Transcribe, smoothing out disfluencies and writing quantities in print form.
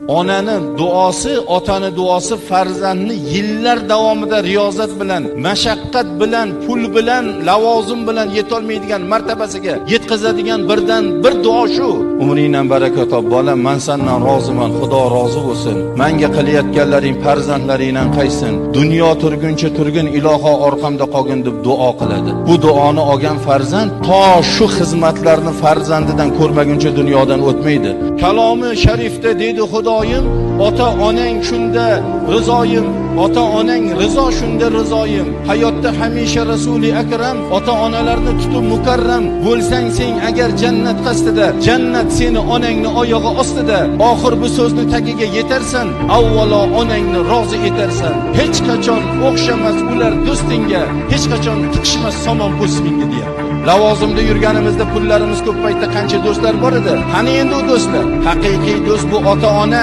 Onaning duosi, otaning duosi farzandni yillar davomida riyozat bilan, mashaqqat bilan, pul bilan, lavozim bilan yetolmaydigan martabasiga yetkazadigan birdan bir duo shu. Umringdan baraka top bolam, men sendan roziman, Xudo rozi bo'lsin. Menga qilayotganlaring farzandlaringdan qaysin? Dunyo turguncha turgin iloho orqamda qolgin deb duo qiladi. Bu duoni olgan farzand to shu xizmatlarni farzandidan ko'rmaguncha dunyodan o'tmaydi. Kalomi sharifda dedi Xudoyim, ota onang shunda rizoyim, ota onang rizo shunda rizoyim. Hayotda hamisha Rasuli akram, ota onalarni tutib mukarram bo'lsang sen agar jannat qasdida, jannat seni onangni oyog'i ostida. Oxir bu so'zni tagiga yetarsan, avvalo onangni rozi etarsan. Hech qachon o'xshamas ular do'stingga, hech qachon tiqishmas somon o'smingga deyapti. Lavozimda yurganimizda pullarimiz ko'p paytda qancha do'stlar bor edi. Qani endi u do'stlar? Haqiqiy do'st bu ota-ona.